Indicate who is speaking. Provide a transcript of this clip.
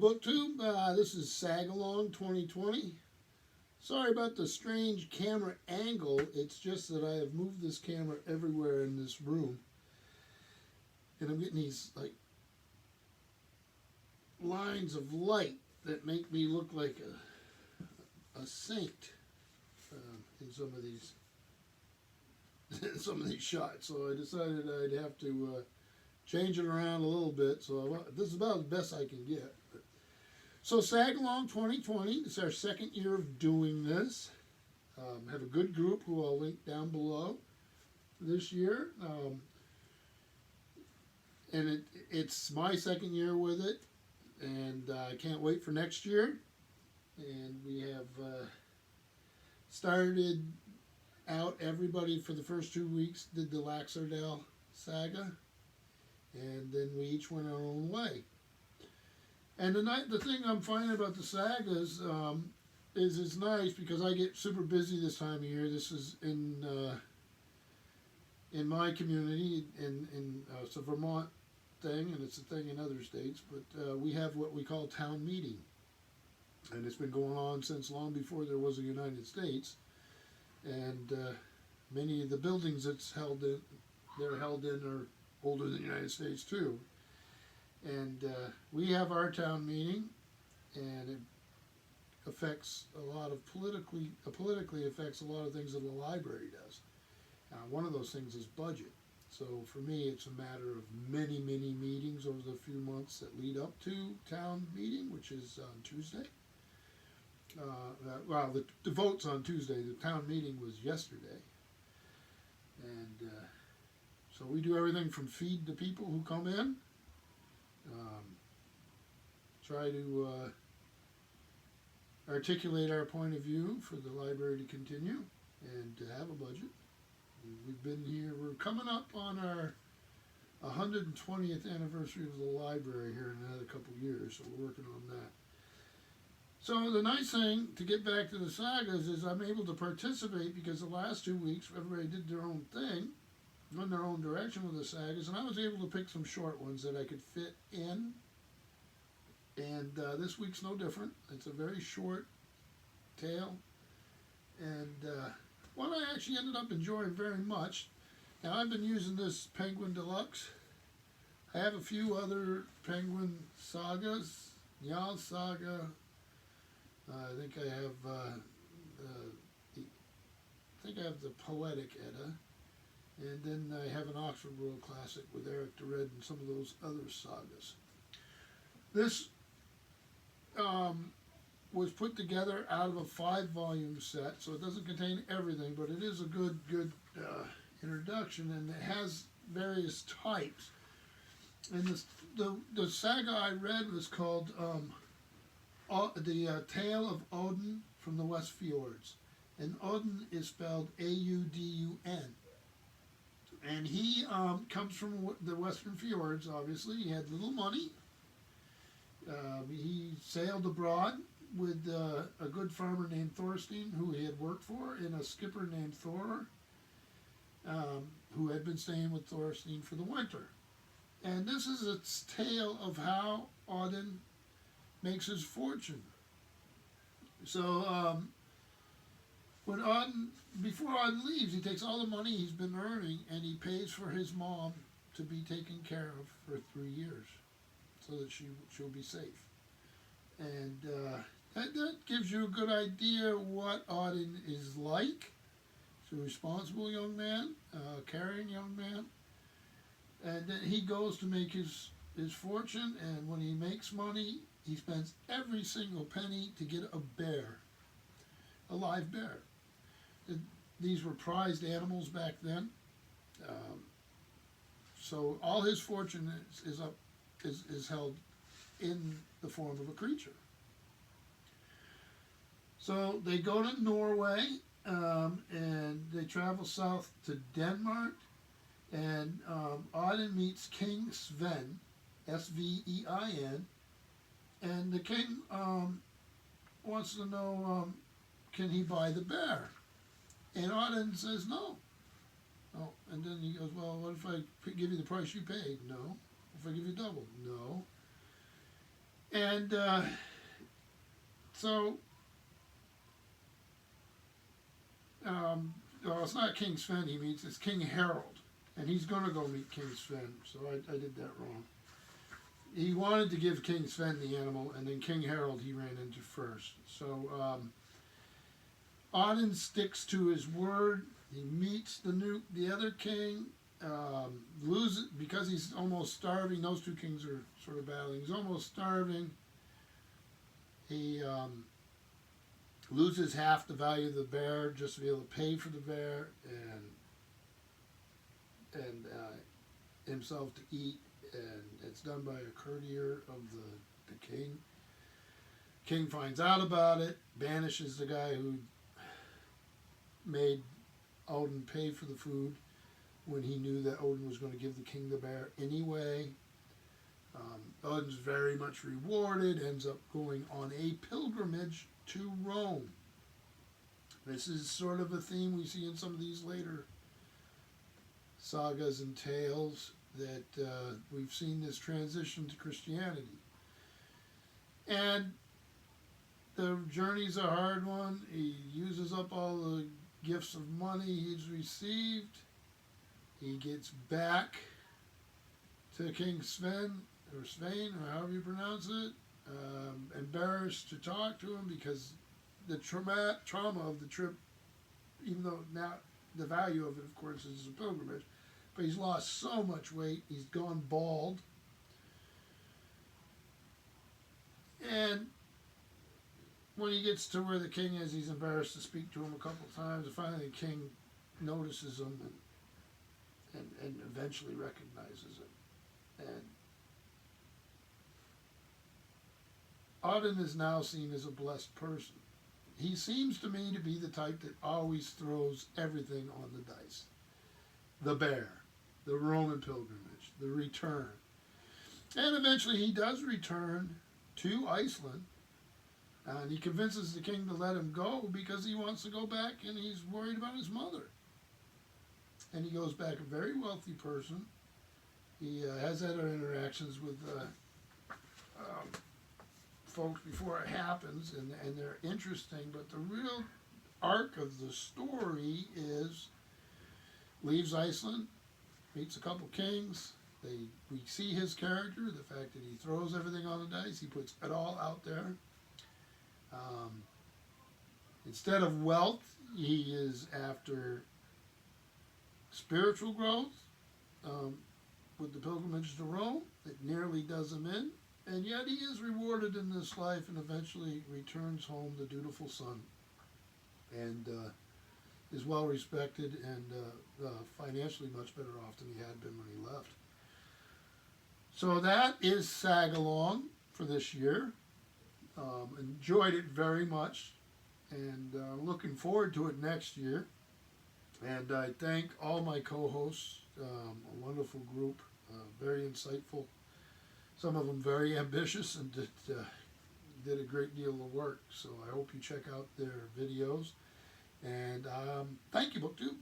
Speaker 1: BookTube. This is Sagalong 2020. Sorry about the strange camera angle. It's just that I have moved this camera everywhere in this room. And I'm getting these like lines of light that make me look like a saint in some of these shots. So I decided I'd have to change it around a little bit. So this is about the best I can get. So Sagalong 2020, it's our second year of doing this. Have a good group who I'll link down below this year. And it's my second year with it, and I can't wait for next year. And we have started out, everybody for the first 2 weeks did the Laxardale saga, and then we each went our own way. And the thing I'm finding about the sagas is it's nice because I get super busy this time of year. This is in my community, it's a Vermont thing, and it's a thing in other states, but we have what we call town meeting. And it's been going on since long before there was a United States. And many of the buildings they're held in are older than the United States too. And we have our town meeting, and it affects a lot of politically affects a lot of things that the library does. One of those things is budget. So for me, it's a matter of many meetings over the few months that lead up to town meeting, which is on Tuesday. The vote's on Tuesday. The town meeting was yesterday. And so we do everything from feed the people who come in, try to articulate our point of view for the library to continue and to have a budget. We've been here, we're coming up on our 120th anniversary of the library here in another couple of years, so we're working on that. So the nice thing, to get back to the sagas, is I'm able to participate because the last 2 weeks everybody did their own thing, went their own direction with the sagas, and I was able to pick some short ones that I could fit in. And this week's no different. It's a very short tale, and one I actually ended up enjoying very much. Now, I've been using this Penguin Deluxe. I have a few other Penguin sagas, Njal Saga. I think I have the Poetic Edda, and then I have an Oxford World Classic with Eric de Red and some of those other sagas. This was put together out of a 5-volume set, so it doesn't contain everything, but it is a good introduction, and it has various types. And the saga I read was called The Tale of Audun from the West Fjords. And Audun is spelled A-U-D-U-N. And he comes from the Western Fjords, obviously. He had little money. He sailed abroad with a good farmer named Thorstein, who he had worked for, and a skipper named Thor, who had been staying with Thorstein for the winter. And this is its tale of how Audun makes his fortune. So before Audun leaves, he takes all the money he's been earning and he pays for his mom to be taken care of for 3 years, so that she'll be safe. And that gives you a good idea what Audun is like. He's a responsible young man, caring young man. And then he goes to make his fortune, and when he makes money, he spends every single penny to get a bear, a live bear. These were prized animals back then. So all his fortune is held in the form of a creature. So they go to Norway, and they travel south to Denmark, and Audun meets King Sven, S-V-E-I-N, and the king wants to know, can he buy the bear? And Audun says no. Oh, and then he goes, well, what if I give you the price you paid? No. If I give you double? No. And so, well, it's not King Sven he meets, it's King Harold. And he's going to go meet King Sven, so I did that wrong. He wanted to give King Sven the animal, and then King Harold he ran into first. So Audun sticks to his word. He meets the other king, loses because he's almost starving. Those two kings are sort of battling. He's almost starving. He loses half the value of the bear just to be able to pay for the bear and himself to eat. And it's done by a courtier of the king. King finds out about it, banishes the guy who made Audun pay for the food when he knew that Audun was going to give the king the bear anyway. Audun's very much rewarded, ends up going on a pilgrimage to Rome. This is sort of a theme we see in some of these later sagas and tales, that we've seen this transition to Christianity. And the journey's a hard one. He uses up all the gifts of money he's received. He gets back to King Sven, or Svein, or however you pronounce it, embarrassed to talk to him because the trauma of the trip, even though now the value of it, of course, is a pilgrimage, but he's lost so much weight, he's gone bald. And when he gets to where the king is, he's embarrassed to speak to him a couple of times, and finally the king notices him and eventually recognizes him. And Audun is now seen as a blessed person. He seems to me to be the type that always throws everything on the dice. The bear, the Roman pilgrimage, the return. And eventually he does return to Iceland, and he convinces the king to let him go because he wants to go back and he's worried about his mother. And he goes back a very wealthy person. He has other interactions with folks before it happens, and they're interesting, but the real arc of the story is leaves Iceland, meets a couple kings. We see his character, the fact that he throws everything on the dice, he puts it all out there. Instead of wealth, he is after spiritual growth with the pilgrimage to Rome. It nearly does him in. And yet he is rewarded in this life and eventually returns home, the dutiful son, and is well respected and financially much better off than he had been when he left. So that is Sagalong for this year. Enjoyed it very much, and looking forward to it next year. And I thank all my co-hosts, a wonderful group, very insightful. Some of them very ambitious and did a great deal of work. So I hope you check out their videos. And thank you, BookTube.